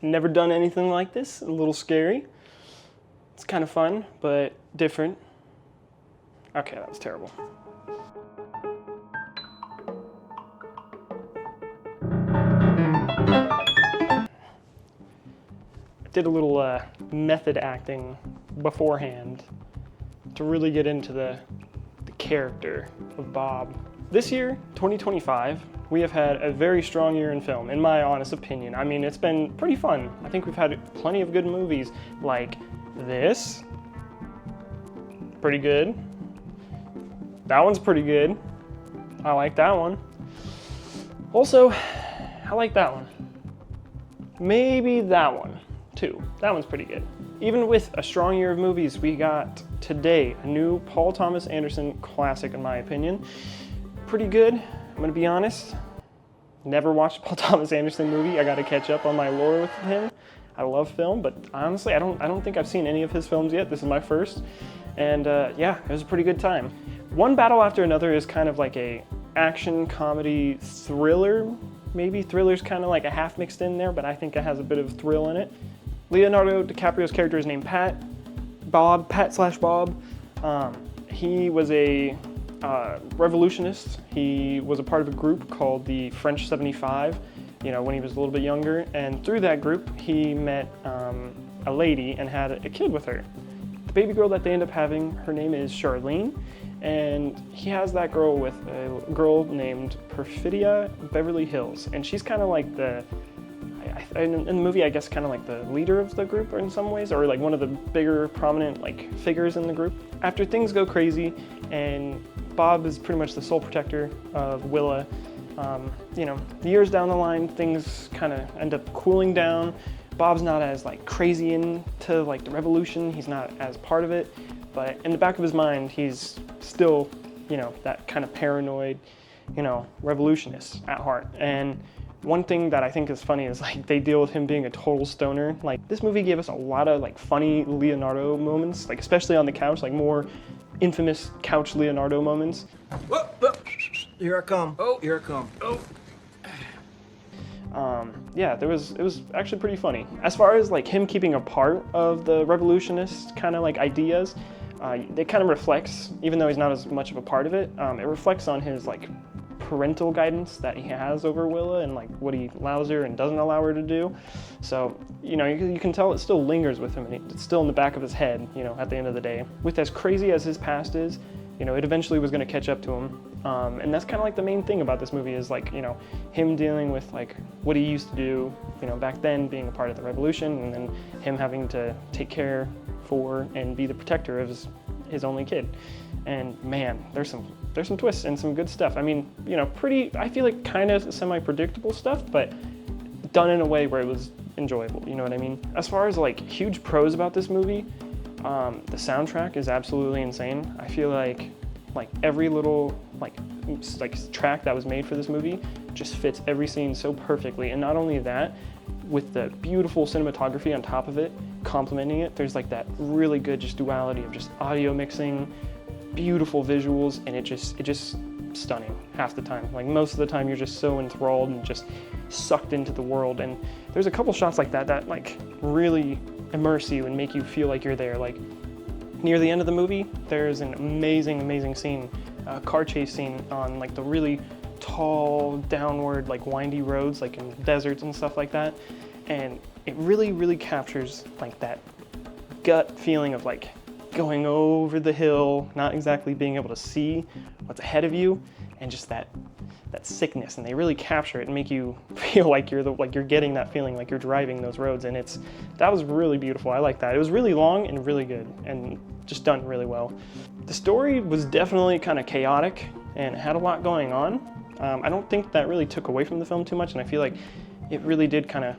never done anything like this, a little scary. It's kind of fun, but different. Okay, that was terrible. I did a little method acting beforehand to really get into the character of Bob. This year, 2025, we have had a very strong year in film, in my honest opinion. I mean, it's been pretty fun. I think we've had plenty of good movies like this. Pretty good. That one's pretty good. I like that one. Also, I like that one. Maybe that one, too. That one's pretty good. Even with a strong year of movies, we got today a new Paul Thomas Anderson classic, in my opinion. Pretty good, I'm gonna be honest. Never watched a Paul Thomas Anderson movie. I gotta catch up on my lore with him. I love film, but honestly, I don't think I've seen any of his films yet. This is my first. And yeah, it was a pretty good time. One Battle After Another is kind of like a action, comedy, thriller. Maybe thriller's kind of like a half mixed in there, but I think it has a bit of thrill in it. Leonardo DiCaprio's character is named Pat slash Bob. He was a revolutionist. He was a part of a group called the French 75, when he was a little bit younger. And through that group, he met a lady and had a kid with her. The baby girl that they end up having, her name is Charlene. And he has that girl with a girl named Perfidia Beverly Hills. And she's kind of like in the movie, I guess, kind of like the leader of the group in some ways, or like one of the bigger prominent figures in the group. After things go crazy and Bob is pretty much the sole protector of Willa, years down the line, things kind of end up cooling down. Bob's not as crazy into the revolution. He's not as part of it, but in the back of his mind, he's still, that kind of paranoid, revolutionist at heart. And one thing that I think is funny is they deal with him being a total stoner. This movie gave us a lot of funny Leonardo moments, especially on the couch, more infamous couch Leonardo moments. Whoa, whoa. Here I come. Oh, here I come. Oh. Yeah, it was actually pretty funny. As far as him keeping a part of the revolutionist kind of ideas, it kind of reflects, even though he's not as much of a part of it, it reflects on his parental guidance that he has over Willa and what he allows her and doesn't allow her to do. So, you can tell it still lingers with him, and it's still in the back of his head, at the end of the day. With as crazy as his past is, it eventually was going to catch up to him. And that's kind of the main thing about this movie is him dealing with what he used to do, back then, being a part of the revolution, and then him having to take care for and be the protector of his only kid. And man, there's some twists and some good stuff. I mean, I feel kind of semi-predictable stuff, but done in a way where it was enjoyable, you know what I mean? As far as huge pros about this movie, the soundtrack is absolutely insane. I feel like every little track that was made for this movie just fits every scene so perfectly. And not only that, with the beautiful cinematography on top of it, complementing it, there's that really good just duality of just audio mixing, beautiful visuals, and it just stunning half the time. Most of the time you're just so enthralled and just sucked into the world. And there's a couple shots like that really immerse you and make you feel like you're there. Near the end of the movie, there's an amazing scene, a car chase scene on the really tall, downward, windy roads, in deserts and stuff like that. And it really captures that gut feeling of going over the hill, not exactly being able to see what's ahead of you, and just that sickness. And they really capture it and make you feel like you're getting that feeling, like you're driving those roads. And that was really beautiful. I like that. It was really long and really good, and just done really well. The story was definitely kind of chaotic and had a lot going on. I don't think that really took away from the film too much, and I feel like it really did kind of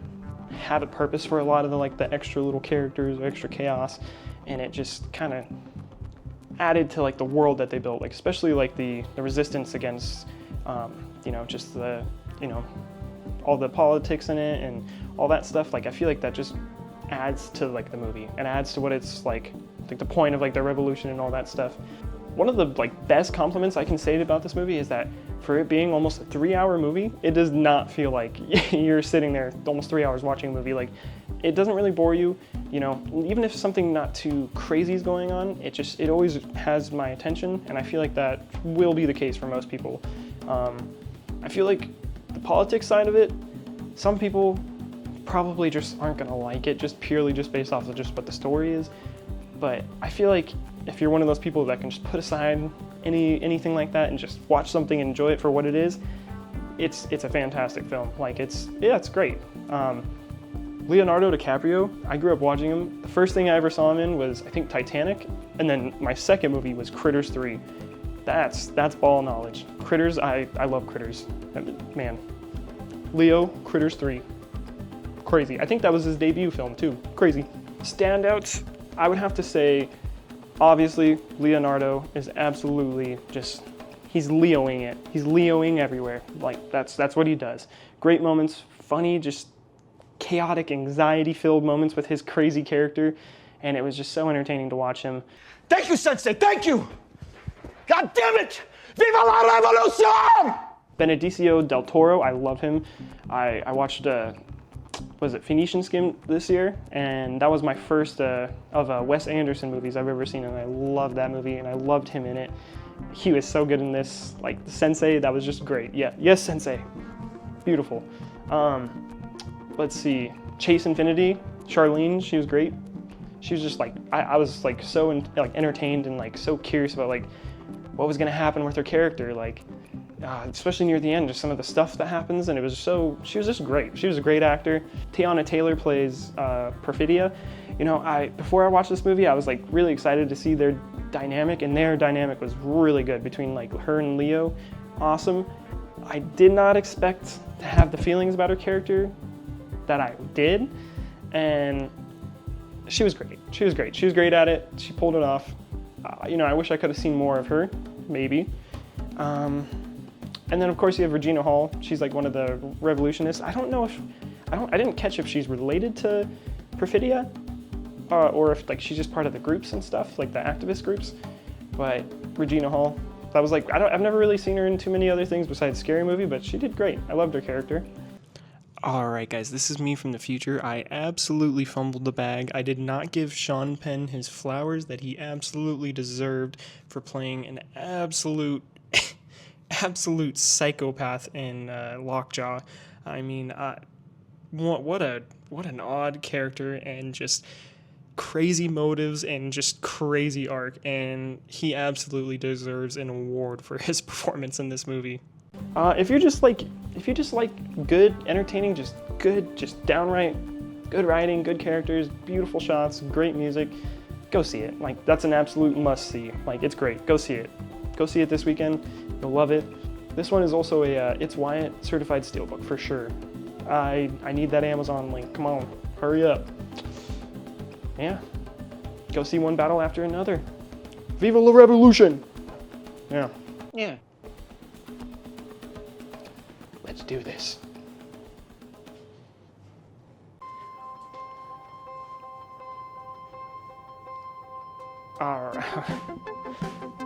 have a purpose for a lot of the extra little characters or extra chaos, and it just kind of added to the world that they built, especially the resistance against just the all the politics in it and all that stuff. I feel that just adds to the movie and adds to what it's the point of the revolution and all that stuff. one of the like best compliments I can say about this movie is that for it being almost a 3-hour movie, it does not feel like you're sitting there almost 3 hours watching a movie. Like, it doesn't really bore you, you know, even if something not too crazy is going on, it always has my attention, and I feel like that will be the case for most people. I feel like the politics side of it, some people probably just aren't gonna like it just purely based off of just what the story is. But I feel like if you're one of those people that can just put aside anything like that and just watch something and enjoy it for what it is, it's a fantastic film. Like, it's great. Leonardo DiCaprio, I grew up watching him. The first thing I ever saw him in was, I think, Titanic, and then my second movie was Critters 3. That's ball knowledge. Critters, I love Critters. Man. Leo, Critters 3. Crazy. I think that was his debut film too. Crazy. Standouts, I would have to say, obviously, Leonardo is absolutely just, he's Leoing it. He's Leoing everywhere. Like, that's what he does. Great moments, funny, just chaotic, anxiety-filled moments with his crazy character, and it was just so entertaining to watch him. Thank you, Sensei, thank you! God damn it! Viva la revolution! Benicio del Toro, I love him. I watched, was it Phoenician Skin this year? And that was my first of Wes Anderson movies I've ever seen, and I loved that movie, and I loved him in it. He was so good in this. Like, the Sensei, that was just great. Yeah, yes, Sensei. Beautiful. Let's see, Chase Infinity, Charlene, she was great. She was just like, I was like so entertained and like so curious about like what was gonna happen with her character, like especially near the end, just some of the stuff that happens, and it was so, she was just great. She was a great actor. Tiana Taylor plays Perfidia. You know, before I watched this movie, I was like really excited to see their dynamic, and their dynamic was really good between like her and Leo. Awesome. I did not expect to have the feelings about her character that I did, and she was great. She was great. She was great at it. She pulled it off. You know, I wish I could have seen more of her, maybe. And then of course you have Regina Hall. She's like one of the revolutionists. I don't know if, I didn't catch if she's related to Perfidia, or if like she's just part of the groups and stuff, like the activist groups. But Regina Hall, that was like, I've never really seen her in too many other things besides Scary Movie, but she did great. I loved her character. Alright guys, this is me from the future. I absolutely fumbled the bag. I did not give Sean Penn his flowers that he absolutely deserved for playing an absolute psychopath in Lockjaw. I mean, what an odd character, and just crazy motives and just crazy arc, and he absolutely deserves an award for his performance in this movie. If you just like good, entertaining, just downright good writing, good characters, beautiful shots, great music, go see it. Like, that's an absolute must see. Like, it's great. Go see it. Go see it this weekend. You'll love it. This one is also a It's Wyatt certified steelbook for sure. I need that Amazon link. Come on, hurry up. Yeah. Go see one battle after another. Viva la revolution! Yeah. Yeah. Let's do this. All right.